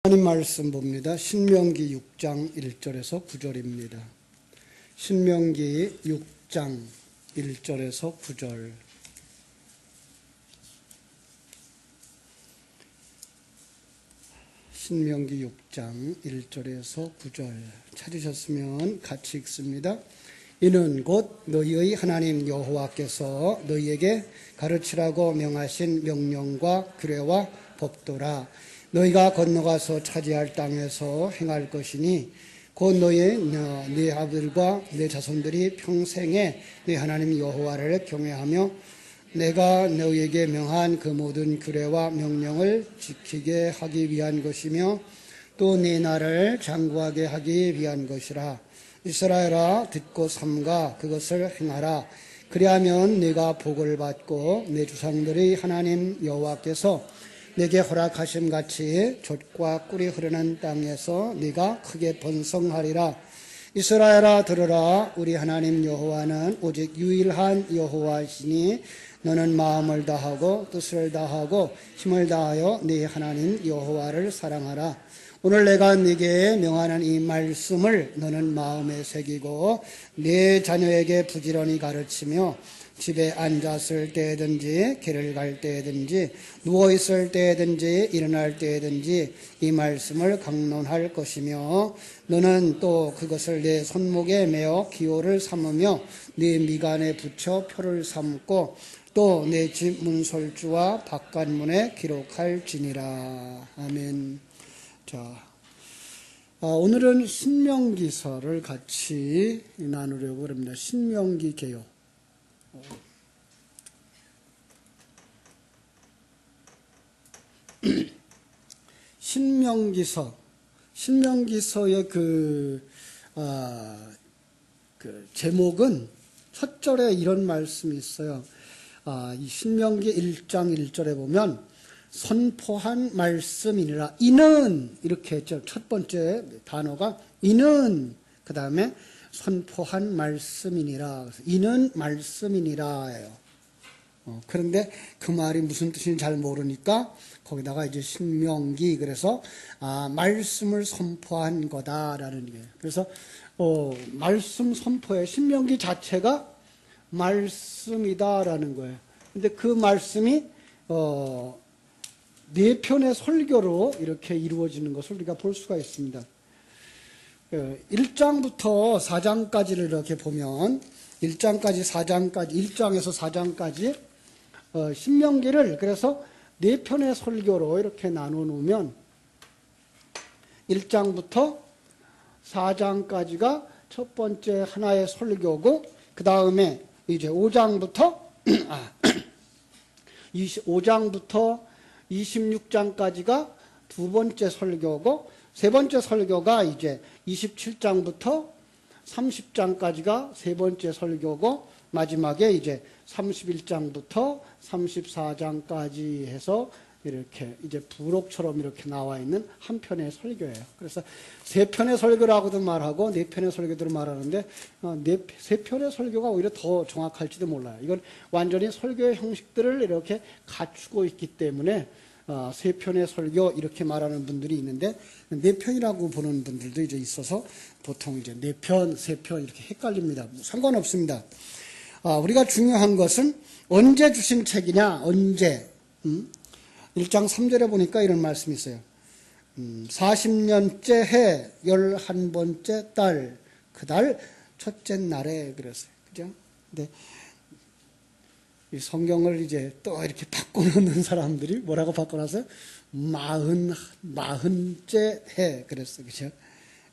하나님 말씀 봅니다. 신명기 6장 1절에서 9절입니다. 신명기 6장 1절에서 9절. 신명기 6장 1절에서 9절 찾으셨으면 같이 읽습니다. 이는 곧 너희의 하나님 여호와께서 너희에게 가르치라고 명하신 명령과 규례와 법도라. 너희가 건너가서 차지할 땅에서 행할 것이니 곧 네 아들과 네 자손들이 평생에 네 하나님 여호와를 경외하며 내가 너희에게 명한 그 모든 규례와 명령을 지키게 하기 위한 것이며 또 네 나라를 장구하게 하기 위한 것이라. 이스라엘아, 듣고 삼가 그것을 행하라. 그리하면 네가 복을 받고 내 조상들의 하나님 여호와께서 내게 허락하심 같이 젖과 꿀이 흐르는 땅에서 네가 크게 번성하리라. 이스라엘아, 들으라. 우리 하나님 여호와는 오직 유일한 여호와이시니 너는 마음을 다하고 뜻을 다하고 힘을 다하여 네 하나님 여호와를 사랑하라. 오늘 내가 네게 명하는 이 말씀을 너는 마음에 새기고 네 자녀에게 부지런히 가르치며 집에 앉았을 때든지 길을 갈 때든지 누워있을 때든지 일어날 때든지 이 말씀을 강론할 것이며 너는 또 그것을 내 손목에 메어 기호를 삼으며 네 미간에 붙여 표를 삼고 또 내 집 문설주와 바깥문에 기록할지니라. 아멘. 자, 오늘은 신명기서를 같이 나누려고 합니다. 신명기 개요. 신명기서의 그 제목은 첫 절에 이런 말씀이 있어요. 이 신명기 1장 1절에 보면 선포한 말씀이니라. 이는 이렇게 했죠. 첫 번째 단어가 이는, 그 다음에 선포한 말씀이니라. 이는 말씀이니라예요. 그런데 그 말이 무슨 뜻인지 잘 모르니까 거기다가 이제 신명기, 그래서 말씀을 선포한 거다라는 게. 그래서 말씀 선포의 신명기 자체가 말씀이다라는 거예요. 근데 그 말씀이 네 편의 설교로 이렇게 이루어지는 것을 우리가 볼 수가 있습니다. 1장부터 4장까지를 이렇게 보면 1장까지 4장까지 1장에서 4장까지 신명기를 그래서 네 편의 설교로 이렇게 나눠 놓으면 1장부터 4장까지가 첫 번째 하나의 설교고 그 다음에 이제 5장부터 25장부터 26장까지가 두 번째 설교고 세 번째 설교가 이제 27장부터 30장까지가 세 번째 설교고 마지막에 이제 31장부터 34장까지 해서 이렇게 이제 부록처럼 이렇게 나와 있는 한 편의 설교예요. 그래서 세 편의 설교라고도 말하고 네 편의 설교도 말하는데 세 편의 설교가 오히려 더 정확할지도 몰라요. 이건 완전히 설교의 형식들을 이렇게 갖추고 있기 때문에 세 편의 설교 이렇게 말하는 분들이 있는데 네 편이라고 보는 분들도 이제 있어서 보통 이제 네 편, 세 편 이렇게 헷갈립니다. 상관없습니다. 우리가 중요한 것은 언제 주신 책이냐, 언제. 1장 3절에 보니까 이런 말씀이 있어요. 40년째 해 11번째 달, 그 달 첫째 날에 그랬어요. 그죠? 근데 이 성경을 이제 또 이렇게 바꿔놓는 사람들이 뭐라고 바꿔놨어요? 40째 해 그랬어요. 그죠?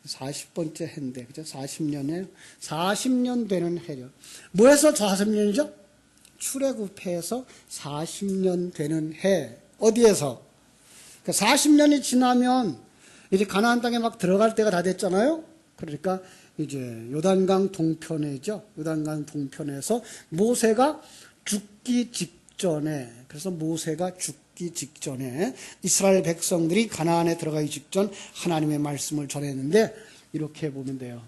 40번째 해인데, 그죠? 40년 되는 해죠. 뭐해서 40년이죠? 출애굽해서 40년 되는 해. 어디에서? 40년이 지나면 이제 가나안 땅에 막 들어갈 때가 다 됐잖아요. 그러니까 이제 요단강 동편에죠. 요단강 동편에서 모세가 죽기 직전에, 그래서 모세가 죽기 직전에 이스라엘 백성들이 가나안에 들어가기 직전 하나님의 말씀을 전했는데 이렇게 보면 돼요.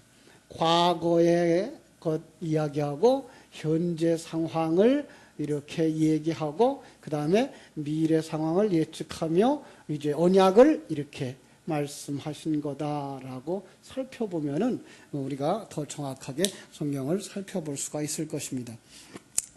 과거의 것 이야기하고 현재 상황을 이렇게 얘기하고 그 다음에 미래 상황을 예측하며 이제 언약을 이렇게 말씀하신 거다라고 살펴보면은 우리가 더 정확하게 성경을 살펴볼 수가 있을 것입니다.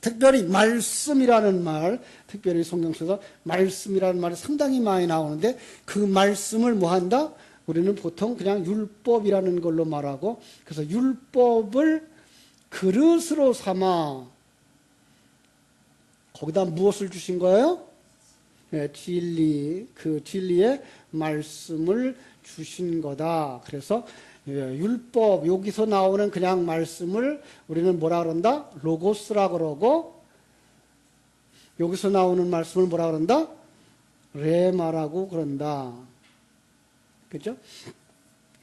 특별히 말씀이라는 말, 특별히 성경 속에서 말씀이라는 말이 상당히 많이 나오는데 그 말씀을 뭐 한다? 우리는 보통 그냥 율법이라는 걸로 말하고, 그래서 율법을 그릇으로 삼아 거기다 무엇을 주신 거예요? 네, 진리, 그 진리의 말씀을 주신 거다. 그래서 율법, 여기서 나오는 그냥 말씀을 우리는 뭐라 그런다? 로고스라 그러고, 여기서 나오는 말씀을 뭐라 그런다? 레마라고 그런다. 그죠?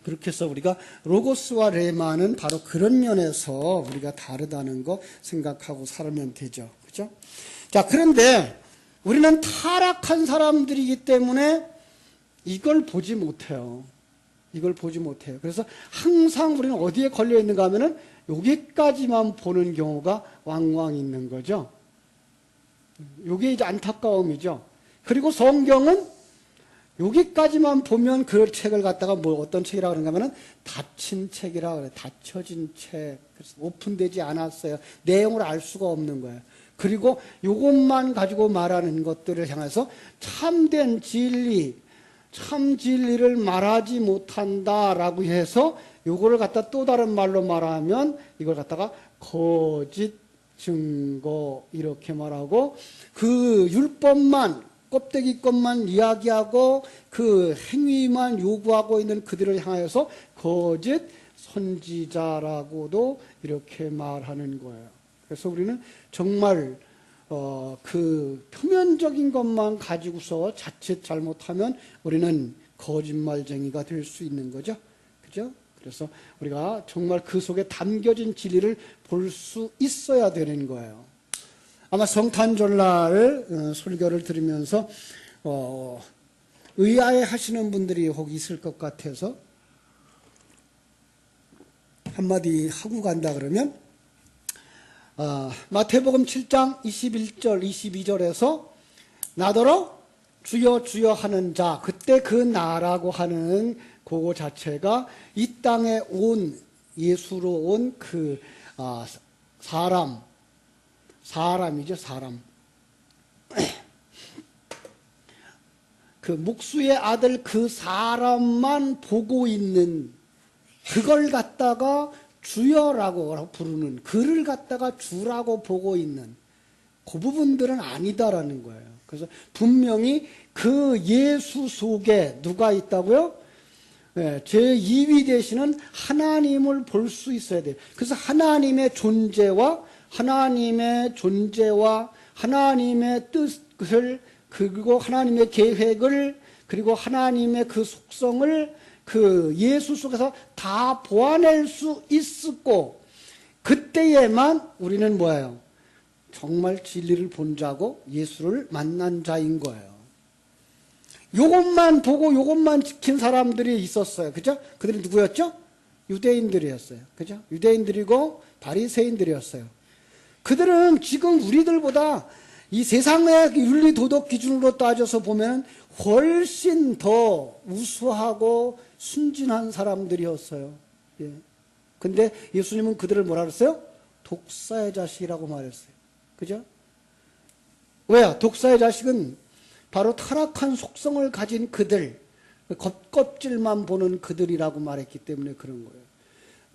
그렇게 해서 우리가 로고스와 레마는 바로 그런 면에서 우리가 다르다는 거 생각하고 살면 되죠. 그죠? 자, 그런데 우리는 타락한 사람들이기 때문에 이걸 보지 못해요. 이걸 보지 못해요. 그래서 항상 우리는 어디에 걸려 있는가 하면은 여기까지만 보는 경우가 왕왕 있는 거죠. 이게 이제 안타까움이죠. 그리고 성경은 여기까지만 보면 그 책을 갖다가 뭐 어떤 책이라 그런가 하면은 닫힌 책이라 그래요. 닫혀진 책. 그래서 오픈되지 않았어요. 내용을 알 수가 없는 거예요. 그리고 이것만 가지고 말하는 것들을 향해서 참된 진리, 참 진리를 말하지 못한다라고 해서 요거를 갖다 또 다른 말로 말하면 이걸 갖다가 거짓 증거 이렇게 말하고, 그 율법만 껍데기 것만 이야기하고 그 행위만 요구하고 있는 그들을 향해서 거짓 선지자라고도 이렇게 말하는 거예요. 그래서 우리는 정말 그 표면적인 것만 가지고서 자칫 잘못하면 우리는 거짓말쟁이가 될 수 있는 거죠. 그죠? 그래서 우리가 정말 그 속에 담겨진 진리를 볼 수 있어야 되는 거예요. 아마 성탄절날 설교를 들으면서 의아해 하시는 분들이 혹 있을 것 같아서 한마디 하고 간다 그러면, 마태복음 7장 21절 22절에서 나더러 주여 주여 하는 자, 그때 그 나라고 하는 그거 자체가 이 땅에 온 예수로 온 그 사람이죠. 사람. 그 목수의 아들 그 사람만 보고 있는, 그걸 갖다가 주여라고 부르는, 그를 갖다가 주라고 보고 있는 그 부분들은 아니다라는 거예요. 그래서 분명히 그 예수 속에 누가 있다고요? 네, 제2위 되시는 하나님을 볼 수 있어야 돼요. 그래서 하나님의 존재와 하나님의 뜻을, 그리고 하나님의 계획을, 그리고 하나님의 그 속성을 그 예수 속에서 다 보아낼 수 있었고, 그때에만 우리는 뭐예요? 정말 진리를 본 자고 예수를 만난 자인 거예요. 요것만 보고 요것만 지킨 사람들이 있었어요. 그죠? 그들이 누구였죠? 유대인들이었어요. 그죠? 유대인들이고 바리새인들이었어요. 그들은 지금 우리들보다 이 세상의 윤리 도덕 기준으로 따져서 보면 훨씬 더 우수하고 순진한 사람들이었어요. 예. 근데 예수님은 그들을 뭐라 그랬어요? 독사의 자식이라고 말했어요. 그죠? 왜요? 독사의 자식은 바로 타락한 속성을 가진 그들, 겉껍질만 보는 그들이라고 말했기 때문에 그런 거예요.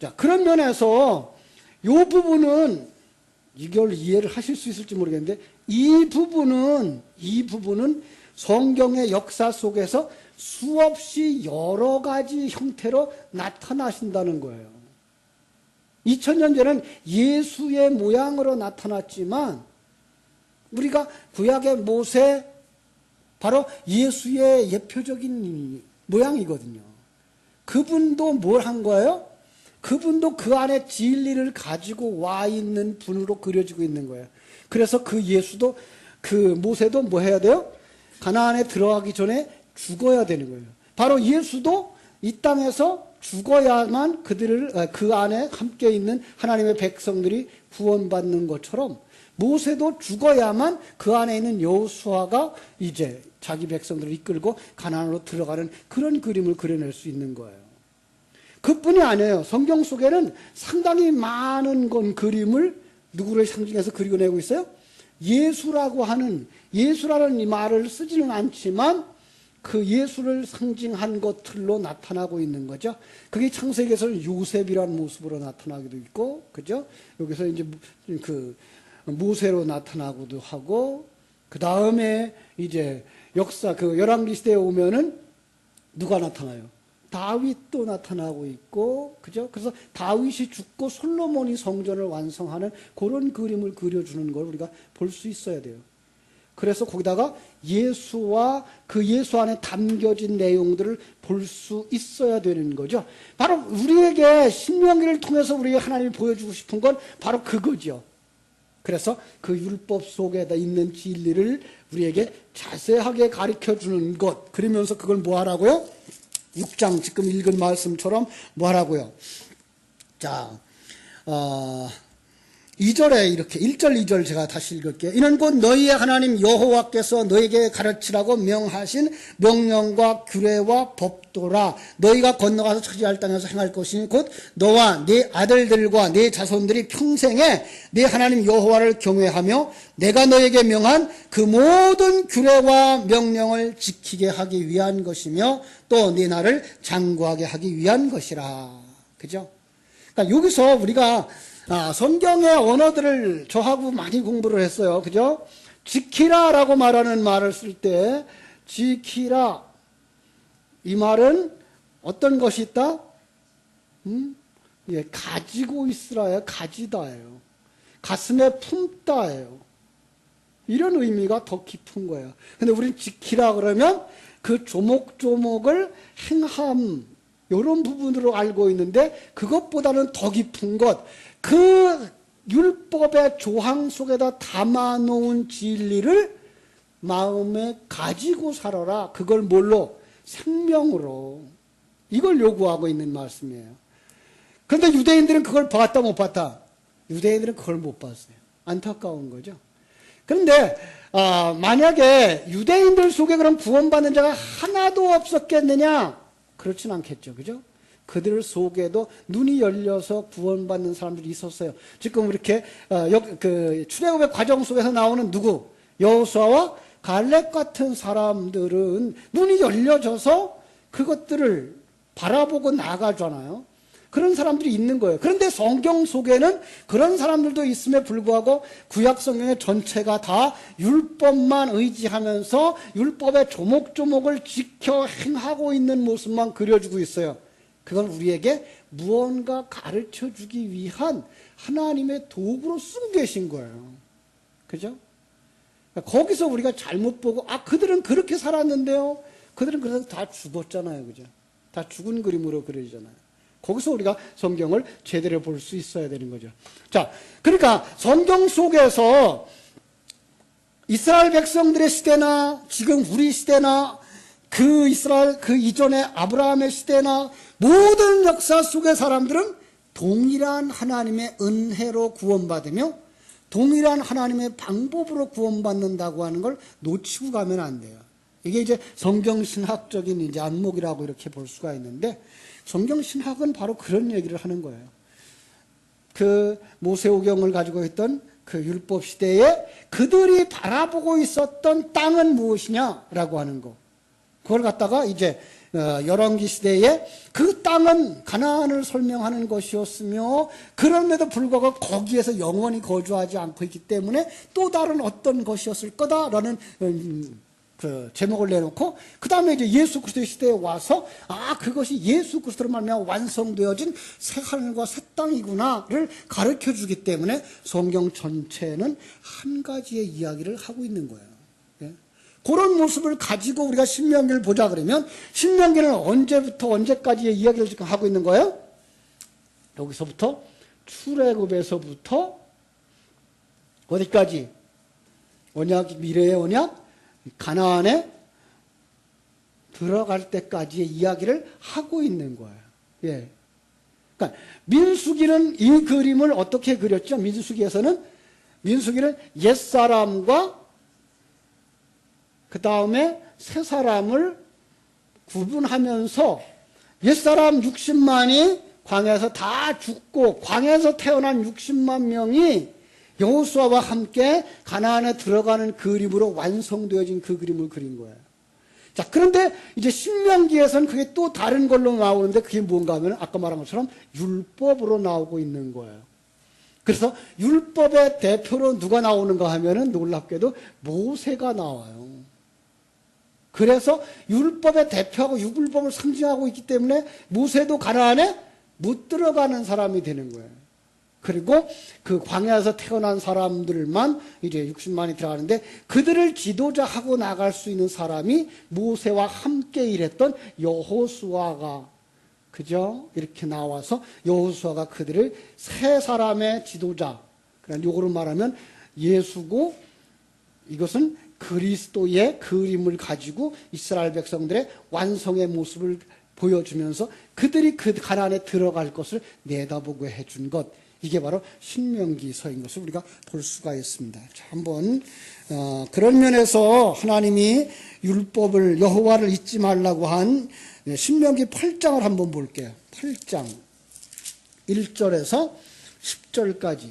자, 그런 면에서 이 부분은, 이걸 이해를 하실 수 있을지 모르겠는데, 이 부분은 성경의 역사 속에서 수없이 여러 가지 형태로 나타나신다는 거예요. 2000년 전에는 예수의 모양으로 나타났지만, 우리가 구약의 모세, 바로 예수의 예표적인 모양이거든요. 그분도 뭘 한 거예요? 그분도 그 안에 진리를 가지고 와 있는 분으로 그려지고 있는 거예요. 그래서 그 예수도, 그 모세도 뭐 해야 돼요? 가나안에 들어가기 전에 죽어야 되는 거예요. 바로 예수도 이 땅에서 죽어야만 그 안에 함께 있는 하나님의 백성들이 구원받는 것처럼, 모세도 죽어야만 그 안에 있는 여호수아가 이제 자기 백성들을 이끌고 가나안으로 들어가는 그런 그림을 그려낼 수 있는 거예요. 그뿐이 아니에요. 성경 속에는 상당히 많은 그림을 누구를 상징해서 그려내고 있어요? 예수라는 이 말을 쓰지는 않지만 그 예수를 상징한 것들로 나타나고 있는 거죠. 그게 창세기에서는 요셉이라는 모습으로 나타나기도 있고, 그죠? 여기서 이제 그 모세로 나타나기도 하고, 그 다음에 이제 역사, 그 열왕기 시대에 오면은 누가 나타나요? 다윗도 나타나고 있고, 그죠? 그래서 다윗이 죽고 솔로몬이 성전을 완성하는 그런 그림을 그려주는 걸 우리가 볼 수 있어야 돼요. 그래서 거기다가 예수와 그 예수 안에 담겨진 내용들을 볼 수 있어야 되는 거죠. 바로 우리에게 신명기를 통해서 우리에게 하나님이 보여주고 싶은 건 바로 그거죠. 그래서 그 율법 속에 있는 진리를 우리에게 자세하게 가르쳐 주는 것. 그러면서 그걸 뭐 하라고요? 6장 지금 읽은 말씀처럼 뭐 하라고요? 자, 2절에 이렇게 1절 2절 제가 다시 읽을게요. 이는 곧 너희의 하나님 여호와께서 너희에게 가르치라고 명하신 명령과 규례와 법도라. 너희가 건너가서 차지할 땅에서 행할 것이니 곧 너와 네 아들들과 네 자손들이 평생에 네 하나님 여호와를 경외하며 내가 너희에게 명한 그 모든 규례와 명령을 지키게 하기 위한 것이며 또 네 나를 장구하게 하기 위한 것이라. 그죠? 그러니까 여기서 우리가 성경의 언어들을 저하고 많이 공부를 했어요. 그죠? 지키라라고 말하는 말을 쓸 때 지키라 이 말은 어떤 것이 있다? 예, 가지고 있으라예요. 가지다예요. 가슴에 품다예요. 이런 의미가 더 깊은 거예요. 근데 우리는 지키라 그러면 그 조목조목을 행함 이런 부분으로 알고 있는데 그것보다는 더 깊은 것, 그 율법의 조항 속에다 담아놓은 진리를 마음에 가지고 살아라. 그걸 뭘로? 생명으로. 이걸 요구하고 있는 말씀이에요. 그런데 유대인들은 그걸 봤다 못 봤다? 유대인들은 그걸 못 봤어요. 안타까운 거죠. 그런데 만약에 유대인들 속에 그럼 구원받는 자가 하나도 없었겠느냐? 그렇진 않겠죠. 그죠? 그들 속에도 눈이 열려서 구원받는 사람들이 있었어요. 지금 이렇게 출애굽의 과정 속에서 나오는 누구? 여호수아와 갈렙 같은 사람들은 눈이 열려져서 그것들을 바라보고 나가잖아요. 그런 사람들이 있는 거예요. 그런데 성경 속에는 그런 사람들도 있음에 불구하고 구약 성경의 전체가 다 율법만 의지하면서 율법의 조목조목을 지켜 행하고 있는 모습만 그려주고 있어요. 그건 우리에게 무언가 가르쳐 주기 위한 하나님의 도구로 쓰고 계신 거예요. 그죠? 거기서 우리가 잘못 보고, 그들은 그렇게 살았는데요. 그들은 그래서 다 죽었잖아요. 그죠? 다 죽은 그림으로 그려지잖아요. 거기서 우리가 성경을 제대로 볼 수 있어야 되는 거죠. 자, 그러니까 성경 속에서 이스라엘 백성들의 시대나 지금 우리 시대나 그 이스라엘 그 이전의 아브라함의 시대나 모든 역사 속의 사람들은 동일한 하나님의 은혜로 구원받으며 동일한 하나님의 방법으로 구원받는다고 하는 걸 놓치고 가면 안 돼요. 이게 이제 성경신학적인 이제 안목이라고 이렇게 볼 수가 있는데 성경신학은 바로 그런 얘기를 하는 거예요. 그 모세오경을 가지고 있던 그 율법 시대에 그들이 바라보고 있었던 땅은 무엇이냐라고 하는 거. 그걸 갖다가 이제 열왕기 시대에 그 땅은 가나안을 설명하는 것이었으며 그럼에도 불구하고 거기에서 영원히 거주하지 않고 있기 때문에 또 다른 어떤 것이었을 거다라는 그 제목을 내놓고 그 다음에 이제 예수 그리스도의 시대에 와서 그것이 예수 그리스도로 말미암아 완성되어진 새 하늘과 새 땅이구나를 가르쳐주기 때문에 성경 전체는 한 가지의 이야기를 하고 있는 거예요. 예? 그런 모습을 가지고 우리가 신명기를 보자 그러면 신명기는 언제부터 언제까지의 이야기를 지금 하고 있는 거예요? 여기서부터 출애굽에서부터 어디까지? 언약, 미래의 언약, 가나안에 들어갈 때까지의 이야기를 하고 있는 거예요. 예. 그러니까 민수기는 이 그림을 어떻게 그렸죠? 민수기에서는 민수기는 옛사람과 그 다음에 새사람을 구분하면서 옛사람 60만이 광야에서 다 죽고 광야에서 태어난 60만 명이 여호수아와 함께 가나안에 들어가는 그림으로 완성되어진 그 그림을 그린 거예요. 자, 그런데 이제 신명기에서는 그게 또 다른 걸로 나오는데 그게 뭔가 하면 아까 말한 것처럼 율법으로 나오고 있는 거예요. 그래서 율법의 대표로 누가 나오는가 하면은 놀랍게도 모세가 나와요. 그래서 율법의 대표하고 율법을 상징하고 있기 때문에 모세도 가나안에 못 들어가는 사람이 되는 거예요. 그리고 그 광야에서 태어난 사람들만 이제 60만이 들어가는데 그들을 지도자하고 나갈 수 있는 사람이 모세와 함께 일했던 여호수아가 그죠? 이렇게 나와서 여호수아가 그들을 세 사람의 지도자. 그러니까 요거를 말하면 예수고 이것은 그리스도의 그림을 가지고 이스라엘 백성들의 완성의 모습을 보여주면서 그들이 그 가나안에 들어갈 것을 내다보게 해준 것. 이게 바로 신명기서인 것을 우리가 볼 수가 있습니다. 자, 한번 그런 면에서 하나님이 율법을 여호와를 잊지 말라고 한 신명기 8장을 한번 볼게요. 8장 1절에서 10절까지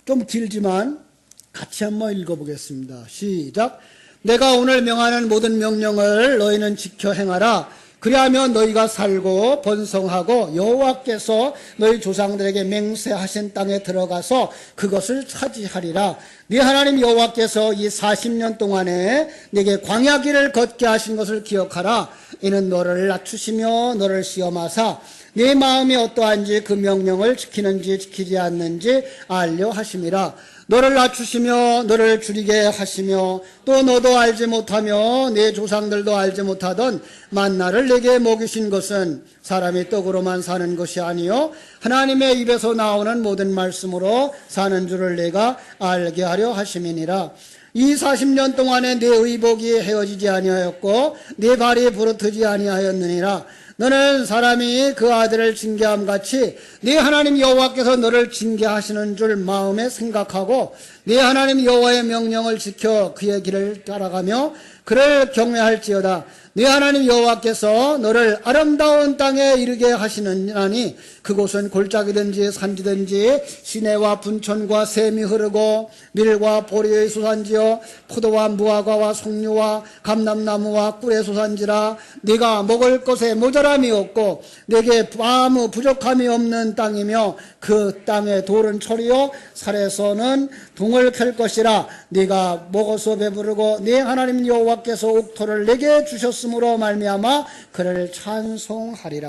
좀 길지만 같이 한번 읽어보겠습니다. 시작. 내가 오늘 명하는 모든 명령을 너희는 지켜 행하라. 그리하면 너희가 살고 번성하고 여호와께서 너희 조상들에게 맹세하신 땅에 들어가서 그것을 차지하리라. 네 하나님 여호와께서 이 40년 동안에 네게 광야길을 걷게 하신 것을 기억하라. 이는 너를 낮추시며 너를 시험하사 네 마음이 어떠한지 그 명령을 지키는지 지키지 않는지 알려 하심이라. 너를 낮추시며 너를 줄이게 하시며 또 너도 알지 못하며 네 조상들도 알지 못하던 만나를 내게 먹이신 것은 사람이 떡으로만 사는 것이 아니요 하나님의 입에서 나오는 모든 말씀으로 사는 줄을 내가 알게 하려 하심이니라. 이 40년 동안에 네 의복이 헤어지지 아니하였고 네 발이 부르트지 아니하였느니라. 너는 사람이 그 아들을 징계함 같이 네 하나님 여호와께서 너를 징계하시는 줄 마음에 생각하고 네 하나님 여호와의 명령을 지켜 그의 길을 따라가며 그를 경외할지어다. 네 하나님 여호와께서 너를 아름다운 땅에 이르게 하시느니 그곳은 골짜기든지 산지든지 시내와 분천과 샘이 흐르고 밀과 보리의 소산지요 포도와 무화과와 석류와 감람나무와 꿀의 소산지라. 네가 먹을 것에 모자람이 없고 네게 아무 부족함이 없는 땅이며 그 땅의 돌은 철이요 살에서는 동을 캘 것이라. 네가 먹어서 배부르고 네 하나님 여호와께서 옥토를 내게 주셨으므로 말미암아 그를 찬송하리라.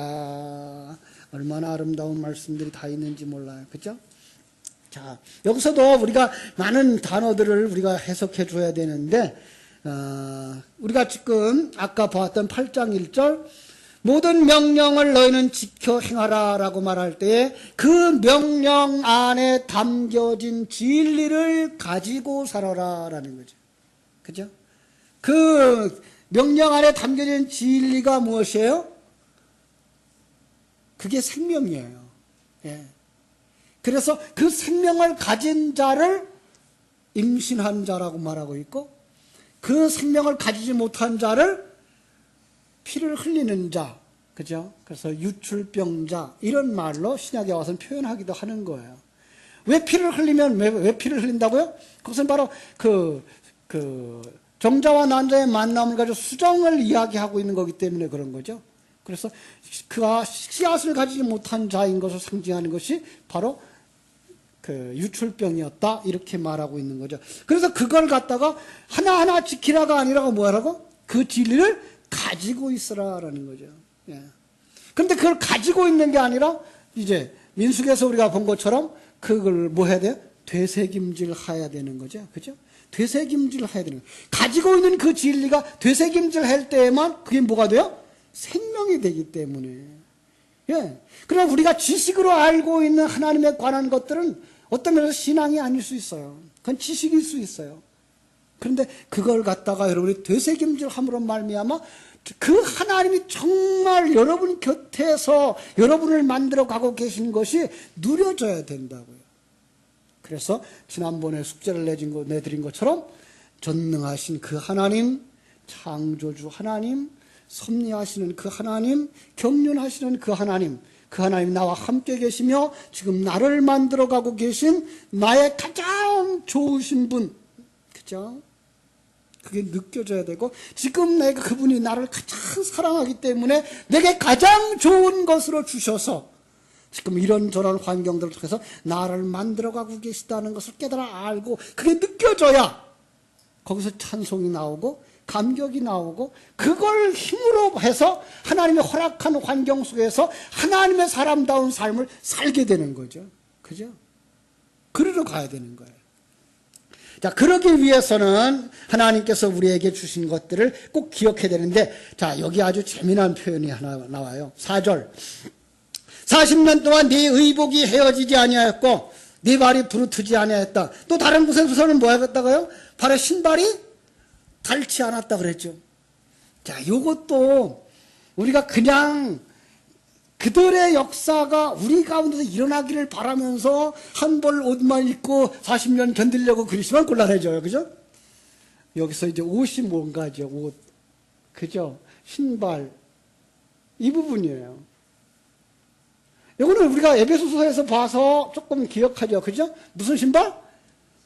얼마나 아름다운 말씀들이 다 있는지 몰라요. 그죠? 자, 여기서도 우리가 많은 단어들을 우리가 해석해 줘야 되는데 우리가 지금 아까 보았던 8장 1절 모든 명령을 너희는 지켜 행하라 라고 말할 때 그 명령 안에 담겨진 진리를 가지고 살아라 라는 거죠. 그죠? 그 명령 안에 담겨진 진리가 무엇이에요? 그게 생명이에요. 예. 그래서 그 생명을 가진 자를 임신한 자라고 말하고 있고 그 생명을 가지지 못한 자를 피를 흘리는 자, 그죠? 그래서 유출병자 이런 말로 신약에 와서는 표현하기도 하는 거예요. 왜 피를 흘리면 왜 피를 흘린다고요? 그것은 바로 그 정자와 난자의 만남을 가지고 수정을 이야기하고 있는 거기 때문에 그런 거죠. 그래서 그가 씨앗을 가지지 못한 자인 것을 상징하는 것이 바로 그 유출병이었다 이렇게 말하고 있는 거죠. 그래서 그걸 갖다가 하나하나 지키라가 아니라고 뭐라고? 그 진리를 가지고 있으라라는 거죠. 예. 그런데 그걸 가지고 있는 게 아니라 이제 민수기에서 우리가 본 것처럼 그걸 뭐 해야 돼요? 되새김질 해야 되는 거죠. 그죠? 되새김질 해야 되는 거예요. 가지고 있는 그 진리가 되새김질 할 때에만 그게 뭐가 돼요? 생명이 되기 때문에. 예. 그러나 우리가 지식으로 알고 있는 하나님에 관한 것들은 어떤 면에서 신앙이 아닐 수 있어요. 그건 지식일 수 있어요. 그런데 그걸 갖다가 여러분이 되새김질함으로 말미암아 그 하나님이 정말 여러분 곁에서 여러분을 만들어 가고 계신 것이 누려져야 된다고요. 그래서 지난번에 숙제를 내드린 것처럼 전능하신 그 하나님, 창조주 하나님, 섭리하시는 그 하나님, 경륜하시는 그 하나님, 그 하나님 나와 함께 계시며 지금 나를 만들어 가고 계신 나의 가장 좋으신 분, 그죠? 그게 느껴져야 되고, 지금 내가 그분이 나를 가장 사랑하기 때문에 내게 가장 좋은 것으로 주셔서 지금 이런저런 환경들을 통해서 나를 만들어가고 계시다는 것을 깨달아 알고 그게 느껴져야 거기서 찬송이 나오고 감격이 나오고 그걸 힘으로 해서 하나님의 허락한 환경 속에서 하나님의 사람다운 삶을 살게 되는 거죠. 그죠? 그리로 가야 되는 거예요. 자, 그러기 위해서는 하나님께서 우리에게 주신 것들을 꼭 기억해야 되는데, 자, 여기 아주 재미난 표현이 하나 나와요. 4절. 40년 동안 네 의복이 헤어지지 아니하였고 네 발이 부르트지 아니하였다. 또 다른 곳에서는 뭐 하겠다고요? 발에 신발이 닳지 않았다 그랬죠. 자, 요것도 우리가 그냥 그들의 역사가 우리 가운데서 일어나기를 바라면서 한 벌 옷만 입고 40년 견디려고 그러시면 곤란해져요. 그죠? 여기서 이제 옷이 뭔가죠. 옷. 그죠? 신발. 이 부분이에요. 이거는 우리가 에베소서에서 봐서 조금 기억하죠. 그죠? 무슨 신발?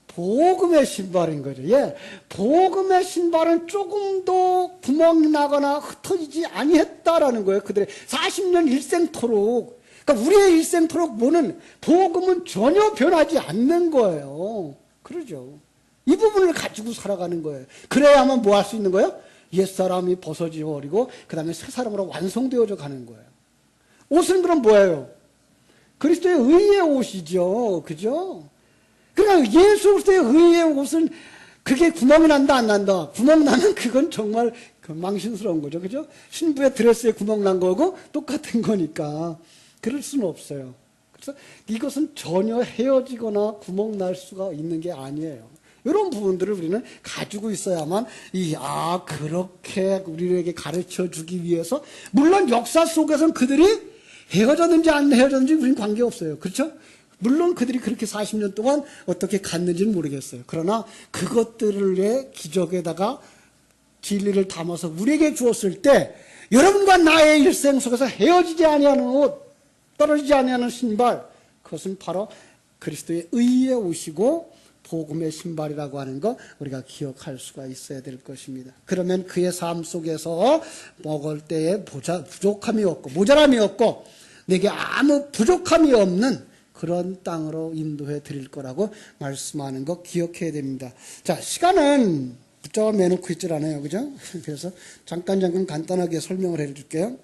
복음의 신발인 거죠. 예. 복음의 신발은 조금도 구멍이 나거나 흩어지지 아니했다라는 거예요. 그들의 40년 일생토록. 그러니까 우리의 일생토록 보는 복음은 전혀 변하지 않는 거예요. 그러죠. 이 부분을 가지고 살아가는 거예요. 그래야만 뭐 할 수 있는 거예요? 옛사람이 벗어져 버리고 그 다음에 새 사람으로 완성되어져 가는 거예요. 옷은 그럼 뭐예요? 그리스도의 의의 옷이죠. 그죠? 그러니까 예수 그리스도의 의의 옷은 그게 구멍이 난다 안 난다. 구멍 나면 그건 정말 망신스러운 거죠. 그죠? 신부의 드레스에 구멍 난 거고 똑같은 거니까 그럴 수는 없어요. 그래서 이것은 전혀 헤어지거나 구멍 날 수가 있는 게 아니에요. 이런 부분들을 우리는 가지고 있어야만 그렇게 우리에게 가르쳐 주기 위해서, 물론 역사 속에서는 그들이 헤어졌는지 안 헤어졌는지 우리는 관계없어요. 그렇죠? 물론 그들이 그렇게 40년 동안 어떻게 갔는지는 모르겠어요. 그러나 그것들의 기적에다가 진리를 담아서 우리에게 주었을 때 여러분과 나의 일생 속에서 헤어지지 아니하는 옷, 떨어지지 아니하는 신발, 그것은 바로 그리스도의 의의 옷이고 복음의 신발이라고 하는 거 우리가 기억할 수가 있어야 될 것입니다. 그러면 그의 삶 속에서 먹을 때에 부족함이 없고 모자람이 없고 내게 아무 부족함이 없는 그런 땅으로 인도해 드릴 거라고 말씀하는 거 기억해야 됩니다. 자, 시간은 붙잡아 매놓고 있질 않아요. 그죠? 그래서 잠깐 간단하게 설명을 해 줄게요.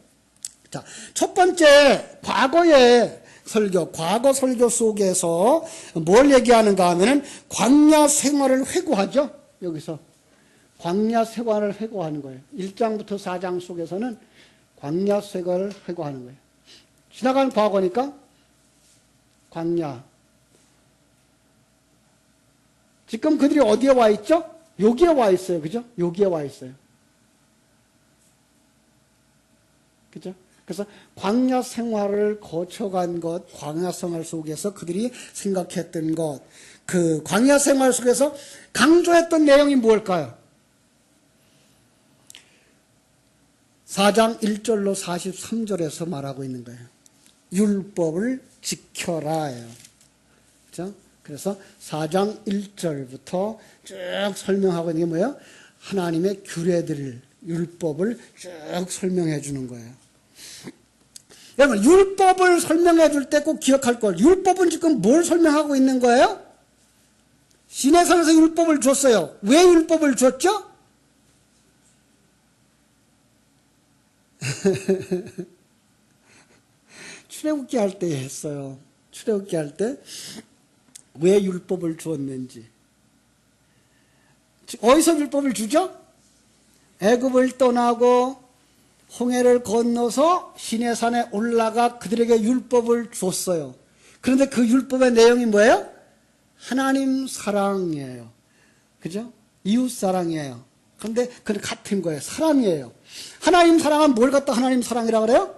자, 첫 번째, 과거 설교 속에서 뭘 얘기하는가 하면은 광야 생활을 회고하죠. 여기서 광야 생활을 회고하는 거예요. 1장부터 4장 속에서는 광야 생활을 회고하는 거예요. 지나간 과거니까 광야. 지금 그들이 어디에 와 있죠? 여기에 와 있어요. 그죠? 여기에 와 있어요. 그죠? 그래서 광야 생활을 거쳐간 것, 광야 생활 속에서 그들이 생각했던 것, 그 광야 생활 속에서 강조했던 내용이 뭘까요? 4장 1절로 43절에서 말하고 있는 거예요. 율법을 지켜라예요. 그렇죠? 그래서 4장 1절부터 쭉 설명하고 있는 게 뭐예요? 하나님의 규례들, 율법을 쭉 설명해 주는 거예요. 여러분, 율법을 설명해 줄 때 꼭 기억할 걸. 율법은 지금 뭘 설명하고 있는 거예요? 시내산에서 율법을 줬어요. 왜 율법을 줬죠? 출애굽기 할 때 했어요. 출애굽기 할 때 왜 율법을 주었는지. 어디서 율법을 주죠? 애굽을 떠나고 홍해를 건너서 시내산에 올라가 그들에게 율법을 줬어요. 그런데 그 율법의 내용이 뭐예요? 하나님 사랑이에요. 그죠? 이웃사랑이에요. 그런데 그건 같은 거예요. 사랑이에요. 하나님 사랑은 뭘 갖다 하나님 사랑이라고 그래요?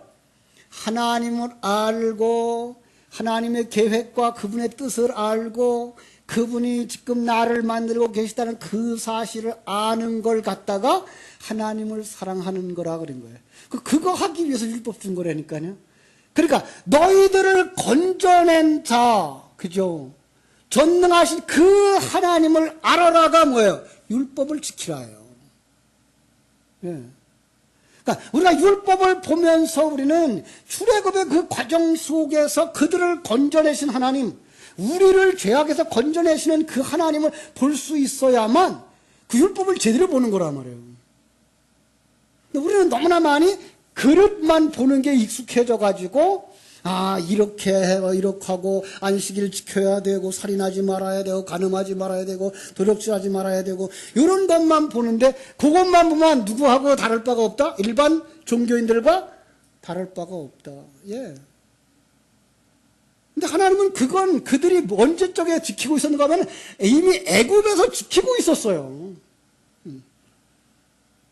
하나님을 알고 하나님의 계획과 그분의 뜻을 알고 그분이 지금 나를 만들고 계시다는 그 사실을 아는 걸 갖다가 하나님을 사랑하는 거라 그런 거예요. 그거 하기 위해서 율법 준 거라니까요. 그러니까 너희들을 건져낸 자, 그죠? 전능하신 그 하나님을 알아라가 뭐예요? 율법을 지키라요. 예. 그러니까 우리가 율법을 보면서 우리는 출애굽의 그 과정 속에서 그들을 건져내신 하나님, 우리를 죄악에서 건져내시는 그 하나님을 볼 수 있어야만 그 율법을 제대로 보는 거란 말이에요. 근데 우리는 너무나 많이 그릇만 보는 게 익숙해져 가지고 이렇게 해요, 이렇게 하고 안식일 지켜야 되고 살인하지 말아야 되고 간음하지 말아야 되고 도적질하지 말아야 되고 이런 것만 보는데 그것만 보면 누구하고 다를 바가 없다? 일반 종교인들과 다를 바가 없다. 예. 근데 하나님은 그건 그들이 언제적에 지키고 있었는가 하면 이미 애굽에서 지키고 있었어요.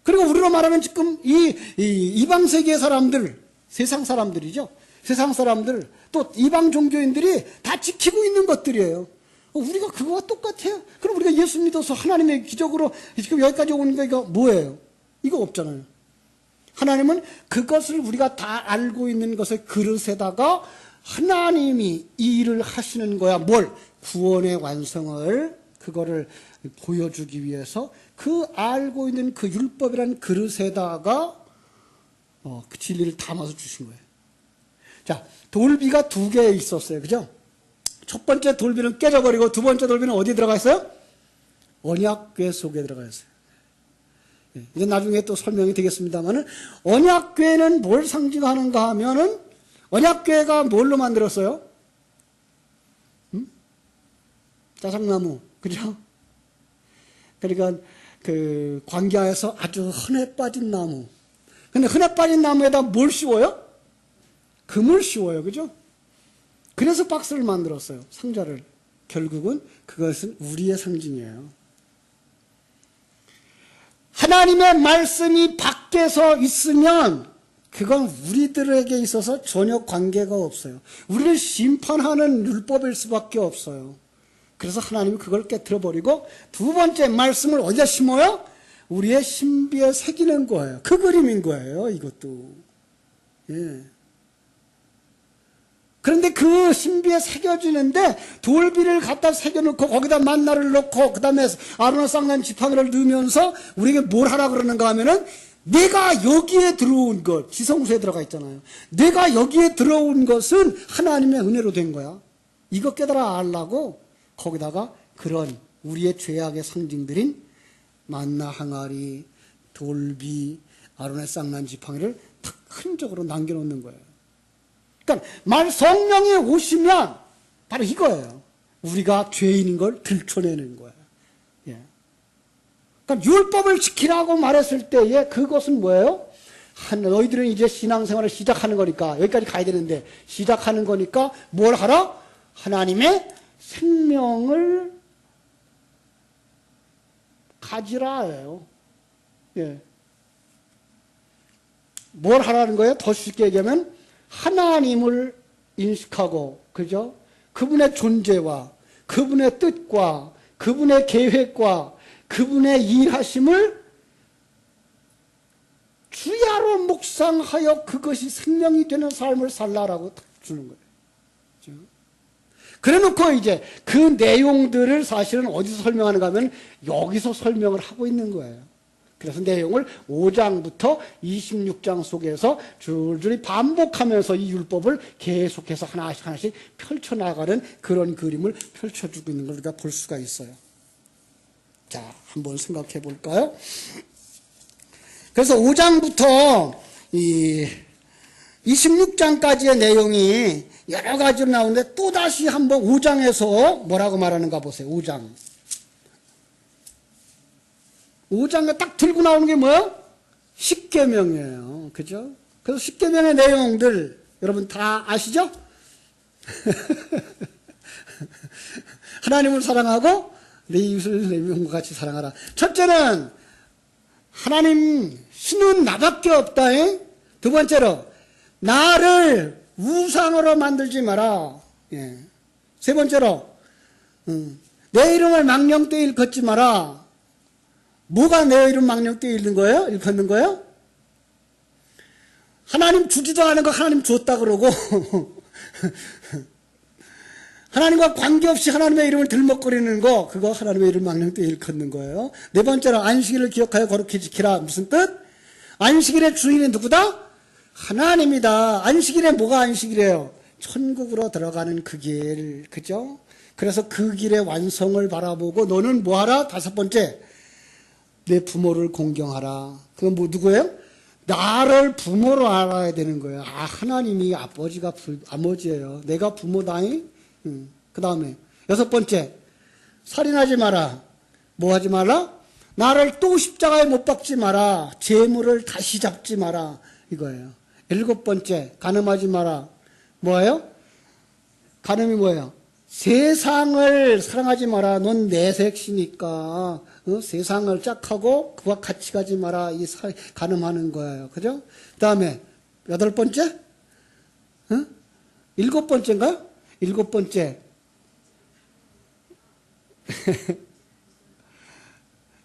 그리고 우리로 말하면 지금 이 이방 세계의 사람들, 세상 사람들이죠. 세상 사람들, 또 이방 종교인들이 다 지키고 있는 것들이에요. 우리가 그거와 똑같아요. 그럼 우리가 예수 믿어서 하나님의 기적으로 지금 여기까지 오는 게 이거 뭐예요? 이거 없잖아요. 하나님은 그것을 우리가 다 알고 있는 것을 그릇에다가 하나님이 이 일을 하시는 거야. 뭘? 구원의 완성을 그거를 보여주기 위해서 그 알고 있는 그 율법이라는 그릇에다가 그 진리를 담아서 주신 거예요. 자, 돌비가 2개 있었어요. 그죠? 첫 번째 돌비는 깨져버리고 두 번째 돌비는 어디에 들어가 있어요? 언약궤 속에 들어가 있어요. 이제 나중에 또 설명이 되겠습니다만은 언약궤는 뭘 상징하는가 하면은 언약궤가 뭘로 만들었어요? 짜장나무. 그죠? 그러니까 그 광야에서 아주 흔해 빠진 나무. 근데 흔해 빠진 나무에다 뭘 씌워요? 금을 씌워요. 그죠? 그래서 박스를 만들었어요. 상자를. 결국은 그것은 우리의 상징이에요. 하나님의 말씀이 밖에서 있으면 그건 우리들에게 있어서 전혀 관계가 없어요. 우리를 심판하는 율법일 수밖에 없어요. 그래서 하나님이 그걸 깨트려버리고 두 번째 말씀을 어디다 심어요? 우리의 신비에 새기는 거예요. 그 그림인 거예요. 이것도. 예. 그런데 그 신비에 새겨지는데 돌비를 갖다 새겨놓고 거기다 만나를 넣고 그 다음에 아론과 쌍난 지팡이를 넣으면서 우리에게 뭘 하라 그러는가 하면은 내가 여기에 들어온 것, 지성소에 들어가 있잖아요. 내가 여기에 들어온 것은 하나님의 은혜로 된 거야. 이거 깨달아 알라고 거기다가 그런 우리의 죄악의 상징들인 만나 항아리, 돌비, 아론의 쌍난 지팡이를 탁 흔적으로 남겨놓는 거예요. 그러니까 성령이 오시면 바로 이거예요. 우리가 죄인인 걸 들춰내는 거예요. 예. 그러니까 율법을 지키라고 말했을 때에 그것은 뭐예요? 너희들은 이제 신앙생활을 시작하는 거니까 여기까지 가야 되는데 시작하는 거니까 뭘 하라? 하나님의 생명을 가지라예요. 예. 뭘 하라는 거예요? 더 쉽게 얘기하면 하나님을 인식하고, 그죠? 그분의 존재와 그분의 뜻과 그분의 계획과 그분의 일하심을 주야로 묵상하여 그것이 생명이 되는 삶을 살라라고 주는 거예요. 그죠? 그래 놓고 이제 그 내용들을 사실은 어디서 설명하는가 하면 여기서 설명을 하고 있는 거예요. 그래서 내용을 5장부터 26장 속에서 줄줄이 반복하면서 이 율법을 계속해서 하나씩 하나씩 펼쳐나가는 그런 그림을 펼쳐주고 있는 걸 우리가 볼 수가 있어요. 자, 한번 생각해 볼까요? 그래서 5장부터 이 26장까지의 내용이 여러 가지로 나오는데 또다시 한번 5장에서 뭐라고 말하는가 보세요. 5장에 딱 들고 나오는 게 뭐예요? 십계명이에요. 그죠? 그래서 십계명의 내용들 여러분 다 아시죠? 하나님을 사랑하고 내 이웃을 내 몸과 같이 사랑하라. 첫째는 하나님 신은 나밖에 없다. 두 번째로 나를 우상으로 만들지 마라. 예. 세 번째로 내 이름을 망령되이 일컫지 마라. 뭐가 내 이름 망령되이 읽는 거예요? 일컫는 거예요? 하나님 주지도 않은 거 하나님 줬다 그러고 하나님과 관계없이 하나님의 이름을 들먹거리는 거, 그거 하나님의 이름 망령되이 일컫는 거예요. 네 번째로 안식일을 기억하여 거룩히 지키라. 무슨 뜻? 안식일의 주인이 누구다? 하나님이다. 안식일에 뭐가 안식이래요? 천국으로 들어가는 그 길, 그죠? 그래서 그 길의 완성을 바라보고 너는 뭐하라? 다섯 번째, 내 부모를 공경하라. 그건 뭐 누구예요? 나를 부모로 알아야 되는 거예요. 아, 하나님이 아버지예요. 내가 부모다잉? 그 다음에 여섯 번째, 살인하지 마라. 뭐 하지 마라? 나를 또 십자가에 못 박지 마라. 재물을 다시 잡지 마라. 이거예요. 일곱 번째, 간음하지 마라. 뭐예요? 간음이 뭐예요? 세상을 사랑하지 마라. 넌 내 색시니까 세상을 짝하고 그와 같이 가지 마라. 이 간음하는 거예요. 그죠? 그 다음에 여덟 번째? 일곱 번째인가요? 일곱 번째.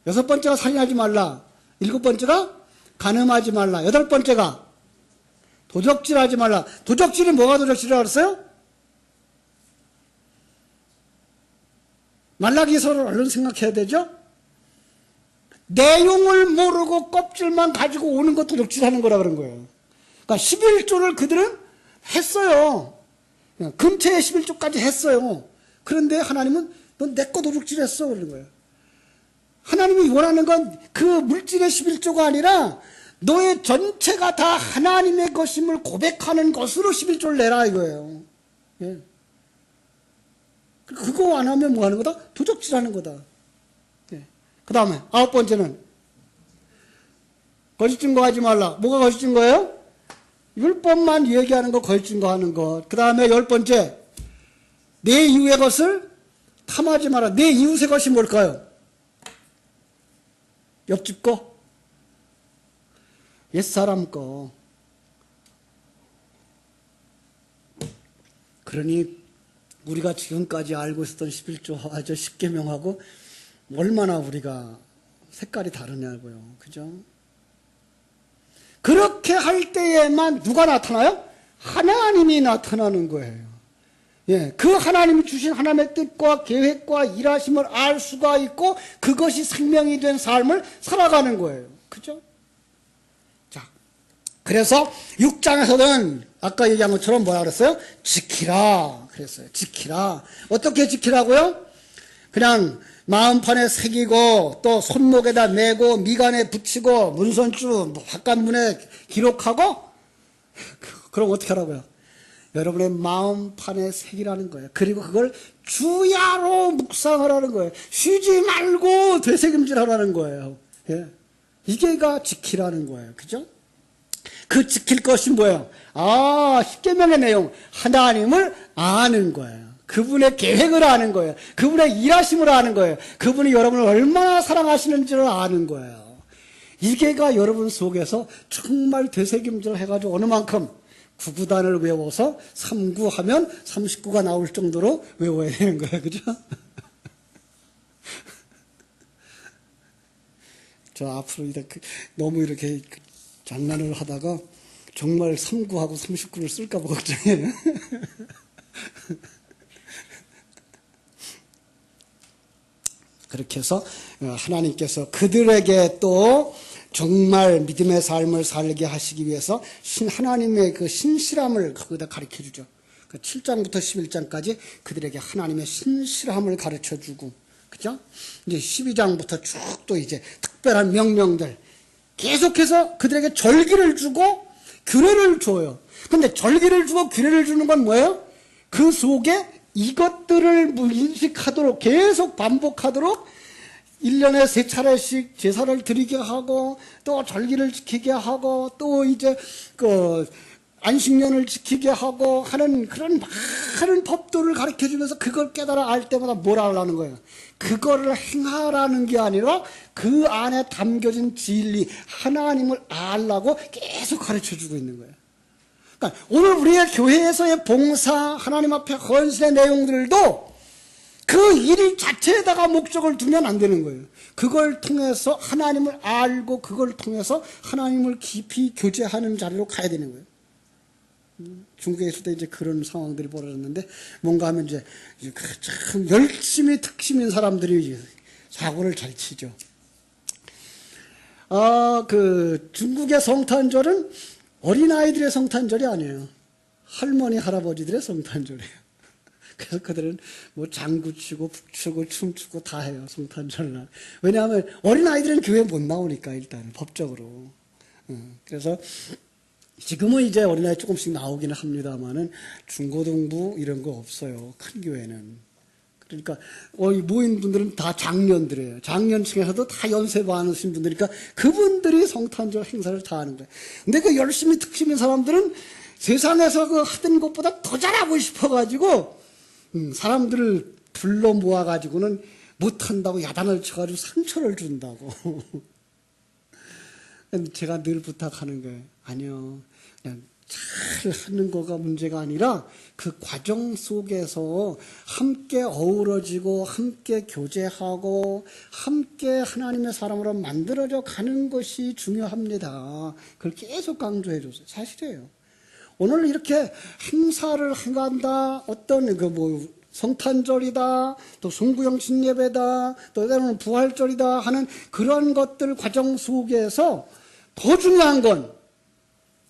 여섯 번째가 살인하지 말라. 일곱 번째가 간음하지 말라. 여덟 번째가 도적질하지 말라. 도적질이 뭐가 도적질이라고 그랬어요? 말라기서를 얼른 생각해야 되죠? 내용을 모르고 껍질만 가지고 오는 거 도적질하는 거라 그런 거예요. 그러니까 11조를 그들은 했어요. 금체의 11조까지 했어요. 그런데 하나님은 넌 내 거 도둑질했어 그러는 거예요. 하나님이 원하는 건 그 물질의 11조가 아니라 너의 전체가 다 하나님의 것임을 고백하는 것으로 11조를 내라 이거예요. 예. 그거 안 하면 뭐 하는 거다? 도둑질하는 거다. 예. 그 다음에 아홉 번째는 거짓 증거하지 말라. 뭐가 거짓 증거예요? 율법만 얘기하는 거 거짓 증거하는 것. 그 다음에 열 번째, 내 이웃의 것을 탐하지 마라. 내 이웃의 것이 뭘까요? 옆집 거? 옛사람 거. 그러니 우리가 지금까지 알고 있었던 11조 아주 10계명하고 얼마나 우리가 색깔이 다르냐고요. 그죠? 그렇게 할 때에만 누가 나타나요? 하나님이 나타나는 거예요. 예, 그 하나님이 주신 하나님의 뜻과 계획과 일하심을 알 수가 있고 그것이 생명이 된 삶을 살아가는 거예요. 그죠? 자, 그래서 6장에서는 아까 얘기한 것처럼 뭐라 그랬어요? 지키라 그랬어요. 지키라. 어떻게 지키라고요? 그냥 마음판에 새기고 또 손목에다 메고 미간에 붙이고 문선주 바깥문에 기록하고 그럼 어떻게 하라고요? 여러분의 마음판에 새기라는 거예요. 그리고 그걸 주야로 묵상하라는 거예요. 쉬지 말고 되새김질하라는 거예요. 예. 이게가 지키라는 거예요. 그죠? 그 지킬 것이 뭐예요? 아, 10계명의 내용. 하나님을 아는 거예요. 그분의 계획을 아는 거예요. 그분의 일하심을 아는 거예요. 그분이 여러분을 얼마나 사랑하시는지를 아는 거예요. 이게가 여러분 속에서 정말 되새김질 해가지고 어느 만큼 구구단을 외워서 3구 하면 39가 나올 정도로 외워야 되는 거예요. 그죠? 저 앞으로 이렇게 너무 이렇게 장난을 하다가 정말 3구하고 39를 쓸까봐 걱정해요. 그렇게 해서 하나님께서 그들에게 또 정말 믿음의 삶을 살게 하시기 위해서 하나님의 그 신실함을 거기다 가르쳐 주죠. 7장부터 11장까지 그들에게 하나님의 신실함을 가르쳐 주고, 그죠? 이제 12장부터 쭉 또 이제 특별한 명령들 계속해서 그들에게 절기를 주고 규례를 줘요. 근데 절기를 주고 규례를 주는 건 뭐예요? 그 속에 이것들을 인식하도록 계속 반복하도록 1년에 3차례씩 제사를 드리게 하고 또 절기를 지키게 하고 또 이제 안식년을 지키게 하고 하는 그런 많은 법도를 가르쳐 주면서 그걸 깨달아 알 때마다 뭐라 하려는 거예요? 그거를 행하라는 게 아니라 그 안에 담겨진 진리, 하나님을 알라고 계속 가르쳐 주고 있는 거예요. 그러니까 오늘 우리의 교회에서의 봉사, 하나님 앞에 헌신의 내용들도 그 일 자체에다가 목적을 두면 안 되는 거예요. 그걸 통해서 하나님을 알고 그걸 통해서 하나님을 깊이 교제하는 자리로 가야 되는 거예요. 중국에 있을 때 이제 그런 상황들이 벌어졌는데 뭔가 하면 이제 참 열심히 특심인 사람들이 사고를 잘 치죠. 그 중국의 성탄절은 어린아이들의 성탄절이 아니에요. 할머니, 할아버지들의 성탄절이에요. 그래서 그들은 뭐 장구 치고 북추고 춤추고 다 해요, 성탄절날. 왜냐하면 어린아이들은 교회에 못 나오니까 일단 법적으로. 그래서 지금은 이제 어린아이 조금씩 나오기는 합니다만은 중고등부 이런 거 없어요, 큰 교회는. 그러니까 모인 분들은 다 장년들이에요. 장년층에서도 다 연세 많으신 분들이니까 그분들이 성탄절 행사를 다 하는 거예요. 근데 그 열심히 특심인 사람들은 세상에서 그 하던 것보다 더 잘하고 싶어가지고 사람들을 불러 모아가지고는 못한다고 야단을 쳐가지고 상처를 준다고. 제가 늘 부탁하는 거예요. 아니요, 그냥 잘 하는 거가 문제가 아니라 그 과정 속에서 함께 어우러지고 함께 교제하고 함께 하나님의 사람으로 만들어져 가는 것이 중요합니다. 그걸 계속 강조해 줬어요. 사실이에요. 오늘 이렇게 행사를 한다, 어떤 성탄절이다, 또 송구영신 예배다, 또 때로는 부활절이다 하는 그런 것들 과정 속에서 더 중요한 건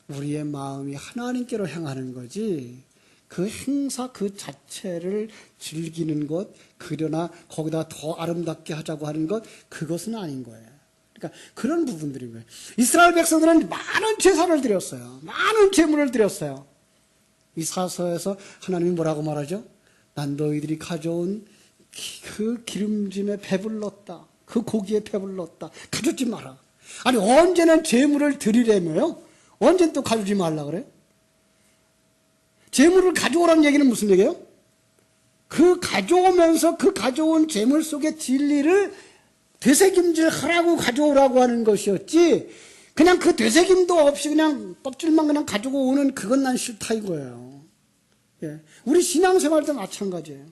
우리의 마음이 하나님께로 향하는 거지, 그 행사 그 자체를 즐기는 것, 그러나 거기다 더 아름답게 하자고 하는 것, 그것은 아닌 거예요. 그러니까 그런 부분들인 거예요. 이스라엘 백성들은 많은 제사를 드렸어요. 많은 제물을 드렸어요. 이 사서에서 하나님이 뭐라고 말하죠? 난 너희들이 가져온 그 기름짐에 배불렀다. 그 고기에 배불렀다. 가져오지 마라. 아니, 언제는 제물을 드리려며요? 언제는 또 가져오지 말라 그래? 제물을 가져오라는 얘기는 무슨 얘기예요? 그 가져오면서 그 가져온 제물 속의 진리를 되새김질 하라고 가져오라고 하는 것이었지, 그냥 그 되새김도 없이 그냥 껍질만 그냥 가지고 오는 그건 난 싫다 이거예요. 예. 우리 신앙생활도 마찬가지예요.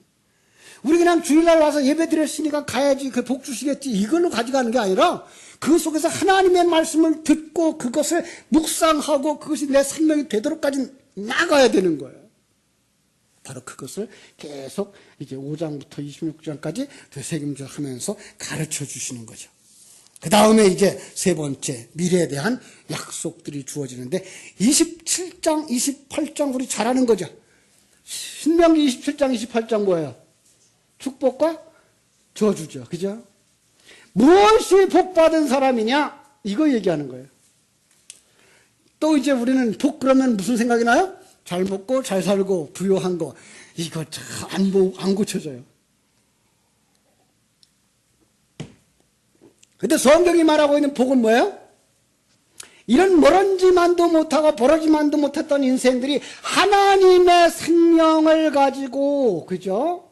우리 그냥 주일날 와서 예배 드렸으니까 가야지, 그 복 주시겠지, 이걸로 가져가는 게 아니라 그 속에서 하나님의 말씀을 듣고 그것을 묵상하고 그것이 내 생명이 되도록까지 나가야 되는 거예요. 바로 그것을 계속 이제 5장부터 26장까지 되새김질 하면서 가르쳐 주시는 거죠. 그 다음에 이제 세 번째, 미래에 대한 약속들이 주어지는데 27장, 28장 우리 잘 아는 거죠. 신명기 27장, 28장 뭐예요? 축복과 저주죠. 그죠? 무엇이 복받은 사람이냐? 이거 얘기하는 거예요. 또 이제 우리는 복 그러면 무슨 생각이 나요? 잘 먹고 잘 살고 부유한 거. 이거 안 고쳐져요. 근데 성경이 말하고 있는 복은 뭐예요? 이런 멀었지만도 못하고 벌어지만도 못했던 인생들이 하나님의 생명을 가지고, 그죠?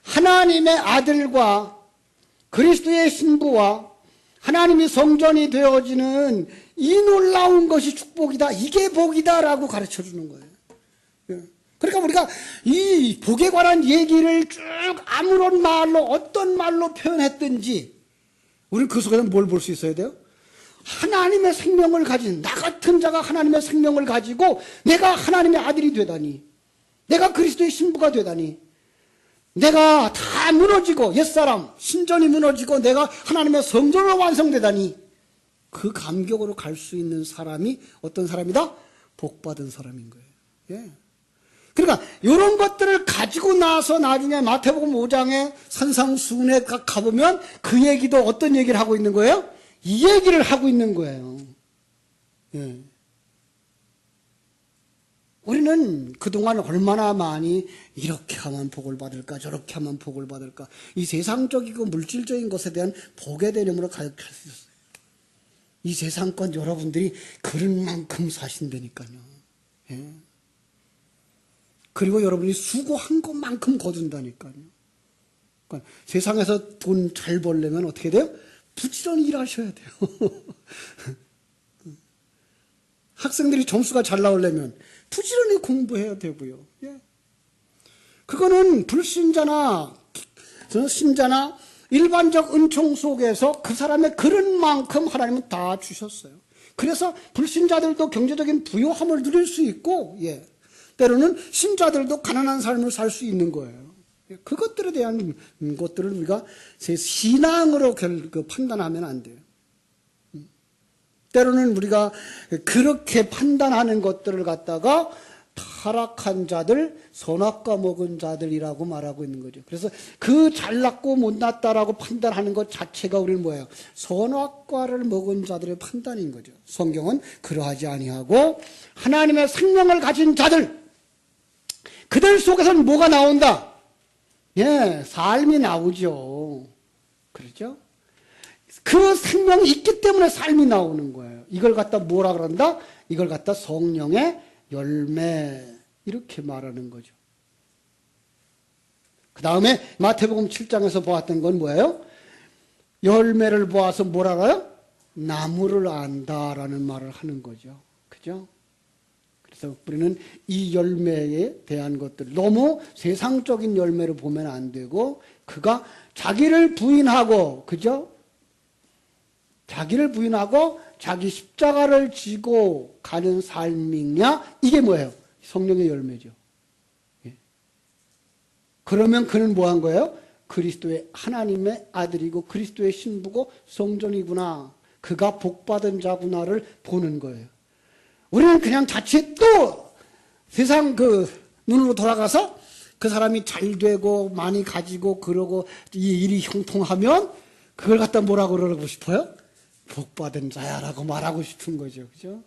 하나님의 아들과 그리스도의 신부와 하나님이 성전이 되어지는 이 놀라운 것이 축복이다, 이게 복이다라고 가르쳐 주는 거예요. 그러니까 우리가 이 복에 관한 얘기를 쭉 아무런 말로, 어떤 말로 표현했든지 우리는 그 속에서 뭘 볼 수 있어야 돼요? 하나님의 생명을 가진 나 같은 자가 하나님의 생명을 가지고 내가 하나님의 아들이 되다니, 내가 그리스도의 신부가 되다니, 내가 다 무너지고 옛사람 신전이 무너지고 내가 하나님의 성전으로 완성되다니, 그 감격으로 갈 수 있는 사람이 어떤 사람이다? 복받은 사람인 거예요. 예. 그러니까 이런 것들을 가지고 나서 나중에 마태복음 5장에 산상수훈에 가보면 그 얘기도 어떤 얘기를 하고 있는 거예요? 이 얘기를 하고 있는 거예요. 예. 우리는 그동안 얼마나 많이 이렇게 하면 복을 받을까, 저렇게 하면 복을 받을까, 이 세상적이고 물질적인 것에 대한 복의 개념으로 가득할 수 있어요. 이 세상권 여러분들이 그런 만큼 사신다니까요. 예. 그리고 여러분이 수고한 것만큼 거둔다니까요. 그러니까 세상에서 돈 잘 벌려면 어떻게 돼요? 부지런히 일하셔야 돼요. 학생들이 점수가 잘 나오려면 부지런히 공부해야 되고요. 예. 그거는 불신자나 신자나 일반적 은총 속에서 그 사람의 그런 만큼 하나님은 다 주셨어요. 그래서 불신자들도 경제적인 부요함을 누릴 수 있고, 예. 때로는 신자들도 가난한 삶을 살 수 있는 거예요. 그것들에 대한 것들을 우리가 제 신앙으로 판단하면 안 돼요. 때로는 우리가 그렇게 판단하는 것들을 갖다가 타락한 자들, 선악과 먹은 자들이라고 말하고 있는 거죠. 그래서 그 잘났고 못났다라고 판단하는 것 자체가 우리는 뭐예요? 선악과를 먹은 자들의 판단인 거죠. 성경은 그러하지 아니하고 하나님의 생명을 가진 자들, 그들 속에서는 뭐가 나온다? 예, 삶이 나오죠. 그렇죠? 그 생명이 있기 때문에 삶이 나오는 거예요. 이걸 갖다 뭐라 그런다? 이걸 갖다 성령의 열매, 이렇게 말하는 거죠. 그 다음에 마태복음 7장에서 보았던 건 뭐예요? 열매를 보아서 뭐라 그래요? 나무를 안다라는 말을 하는 거죠. 그죠? 그래서 우리는 이 열매에 대한 것들, 너무 세상적인 열매를 보면 안 되고, 그가 자기를 부인하고, 그죠? 자기를 부인하고 자기 십자가를 지고 가는 삶이냐? 이게 뭐예요? 성령의 열매죠. 예. 그러면 그는 뭐 한 거예요? 그리스도의 하나님의 아들이고 그리스도의 신부고 성전이구나. 그가 복받은 자구나를 보는 거예요. 우리는 그냥 자칫 또 세상 눈으로 돌아가서 그 사람이 잘 되고 많이 가지고 그러고 이 일이 형통하면 그걸 갖다 뭐라고 그러고 싶어요? 복받은 자야라고 말하고 싶은 거죠. 그죠?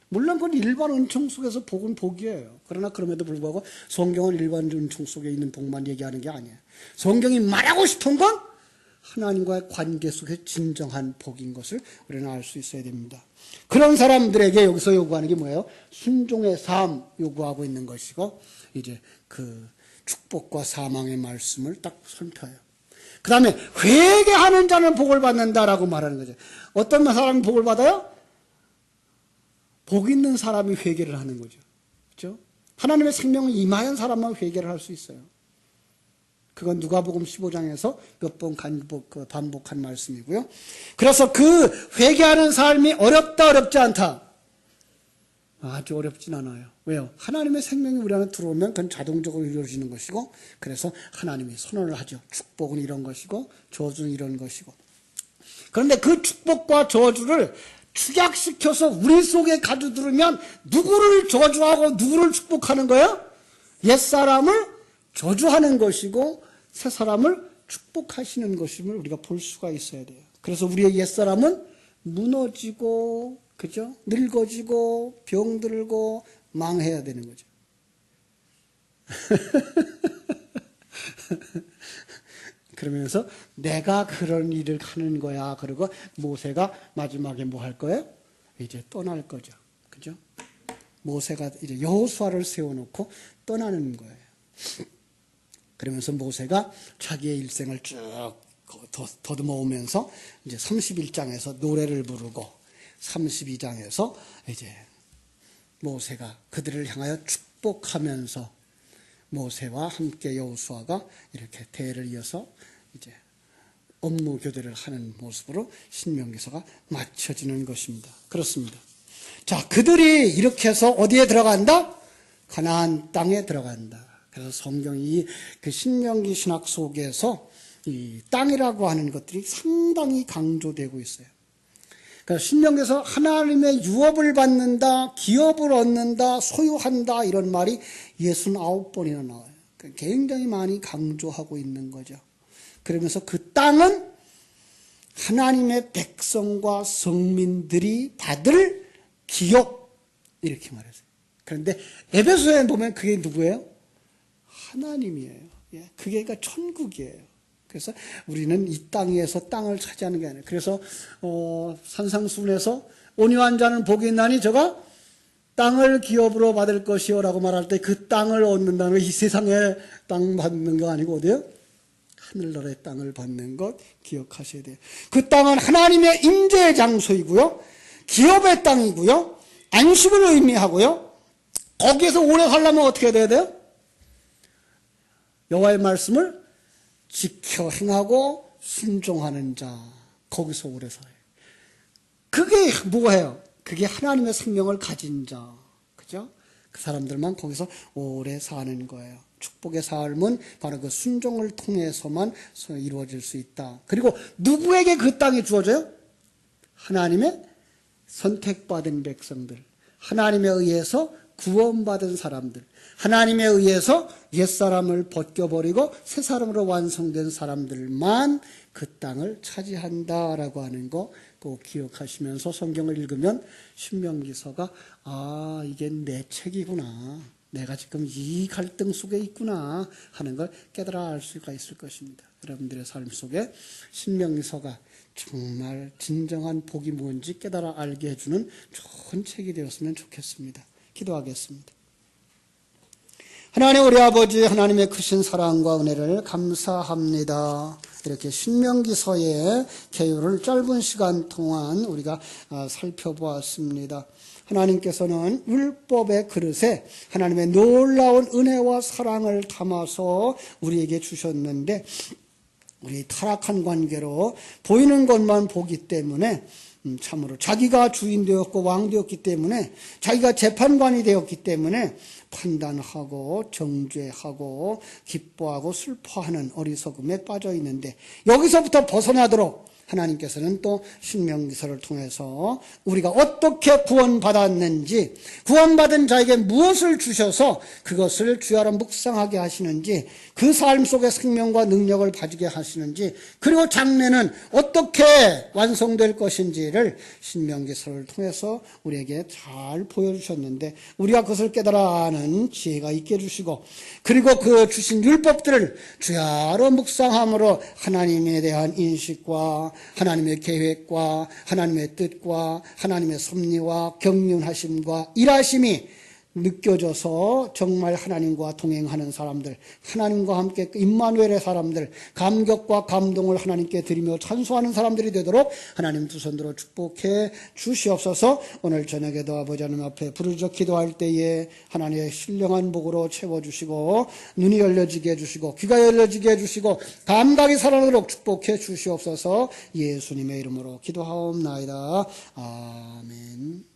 물론 그건 일반 은총 속에서 복은 복이에요. 그러나 그럼에도 불구하고 성경은 일반 은총 속에 있는 복만 얘기하는 게 아니에요. 성경이 말하고 싶은 건 하나님과의 관계 속에 진정한 복인 것을 우리는 알 수 있어야 됩니다. 그런 사람들에게 여기서 요구하는 게 뭐예요? 순종의 삶 요구하고 있는 것이고, 이제 그 축복과 사망의 말씀을 딱 선포해요. 그 다음에 회개하는 자는 복을 받는다라고 말하는 거죠. 어떤 사람이 복을 받아요? 복 있는 사람이 회개를 하는 거죠. 그렇죠? 하나님의 생명을 임하는 사람만 회개를 할 수 있어요. 그건 누가복음 15장에서 몇 번 반복한 말씀이고요. 그래서 그 회개하는 삶이 어렵다, 어렵지 않다? 아주 어렵진 않아요. 왜요? 하나님의 생명이 우리 안에 들어오면 그건 자동적으로 이루어지는 것이고, 그래서 하나님이 선언을 하죠. 축복은 이런 것이고 저주는 이런 것이고. 그런데 그 축복과 저주를 축약시켜서 우리 속에 가져들으면 누구를 저주하고 누구를 축복하는 거예요? 옛사람을 저주하는 것이고 새 사람을 축복하시는 것임을 우리가 볼 수가 있어야 돼요. 그래서 우리의 옛사람은 무너지고, 그죠? 늙어지고 병들고 망해야 되는 거죠. 그러면서 내가 그런 일을 하는 거야. 그리고 모세가 마지막에 뭐 할 거예요? 이제 떠날 거죠. 그죠? 모세가 이제 여호수아를 세워놓고 떠나는 거예요. 그러면서 모세가 자기의 일생을 쭉 더듬어 오면서 이제 31장에서 노래를 부르고 32장에서 이제 모세가 그들을 향하여 축복하면서 모세와 함께 여호수아가 이렇게 대를 이어서 이제 업무 교대를 하는 모습으로 신명기서가 마쳐지는 것입니다. 그렇습니다. 자, 그들이 이렇게 해서 어디에 들어간다? 가나안 땅에 들어간다. 그래서 성경이 그 신명기 신학 속에서 이 땅이라고 하는 것들이 상당히 강조되고 있어요. 그러니까 신명기에서 하나님의 유업을 받는다, 기업을 얻는다, 소유한다 이런 말이 69번이나 나와요. 그러니까 굉장히 많이 강조하고 있는 거죠. 그러면서 그 땅은 하나님의 백성과 성민들이 받을 기업 이렇게 말했어요. 그런데 에베소에 보면 그게 누구예요? 하나님이에요. 그게 그러니까 천국이에요. 그래서 우리는 이 땅 위에서 땅을 차지하는 게 아니에요. 그래서 산상수훈에서 온유한 자는 복이 있나니 저가 땅을 기업으로 받을 것이요라고 말할 때 그 땅을 얻는다는 거 이 세상에 땅 받는 거 아니고 어디요? 하늘나라의 땅을 받는 것 기억하셔야 돼요. 그 땅은 하나님의 임재의 장소이고요. 기업의 땅이고요. 안식을 의미하고요. 거기에서 오래 살려면 어떻게 돼야 돼요? 여호와의 말씀을 지켜 행하고 순종하는 자. 거기서 오래 살아요. 그게 뭐예요? 그게 하나님의 생명을 가진 자. 그죠? 그 사람들만 거기서 오래 사는 거예요. 축복의 삶은 바로 그 순종을 통해서만 이루어질 수 있다. 그리고 누구에게 그 땅이 주어져요? 하나님의 선택받은 백성들, 하나님에 의해서 구원받은 사람들, 하나님에 의해서 옛사람을 벗겨버리고 새 사람으로 완성된 사람들만 그 땅을 차지한다라고 하는 거 꼭 기억하시면서 성경을 읽으면 신명기서가 이게 내 책이구나, 내가 지금 이 갈등 속에 있구나 하는 걸 깨달아 알 수가 있을 것입니다. 여러분들의 삶 속에 신명기서가 정말 진정한 복이 뭔지 깨달아 알게 해주는 좋은 책이 되었으면 좋겠습니다. 기도하겠습니다. 하나님 우리 아버지 하나님의 크신 사랑과 은혜를 감사합니다. 이렇게 신명기서의 개요를 짧은 시간 동안 우리가 살펴보았습니다. 하나님께서는 율법의 그릇에 하나님의 놀라운 은혜와 사랑을 담아서 우리에게 주셨는데 우리 타락한 관계로 보이는 것만 보기 때문에 참으로 자기가 주인 되었고 왕 되었기 때문에 자기가 재판관이 되었기 때문에 판단하고 정죄하고 기뻐하고 슬퍼하는 어리석음에 빠져 있는데 여기서부터 벗어나도록 하나님께서는 또 신명기서를 통해서 우리가 어떻게 구원받았는지, 구원받은 자에게 무엇을 주셔서 그것을 주야로 묵상하게 하시는지, 그 삶 속에 생명과 능력을 가지게 하시는지, 그리고 장래는 어떻게 완성될 것인지를 신명기서를 통해서 우리에게 잘 보여주셨는데 우리가 그것을 깨달아 아는 지혜가 있게 해주시고, 그리고 그 주신 율법들을 주야로 묵상함으로 하나님에 대한 인식과 하나님의 계획과 하나님의 뜻과 하나님의 섭리와 경륜하심과 일하심이 느껴져서 정말 하나님과 동행하는 사람들, 하나님과 함께 임마누엘의 사람들, 감격과 감동을 하나님께 드리며 찬송하는 사람들이 되도록 하나님 두 손으로 축복해 주시옵소서. 오늘 저녁에도 아버지 하나님 앞에 부르짖어 기도할 때에 하나님의 신령한 복으로 채워주시고 눈이 열려지게 해주시고 귀가 열려지게 해주시고 감각이 살아나도록 축복해 주시옵소서. 예수님의 이름으로 기도하옵나이다. 아멘.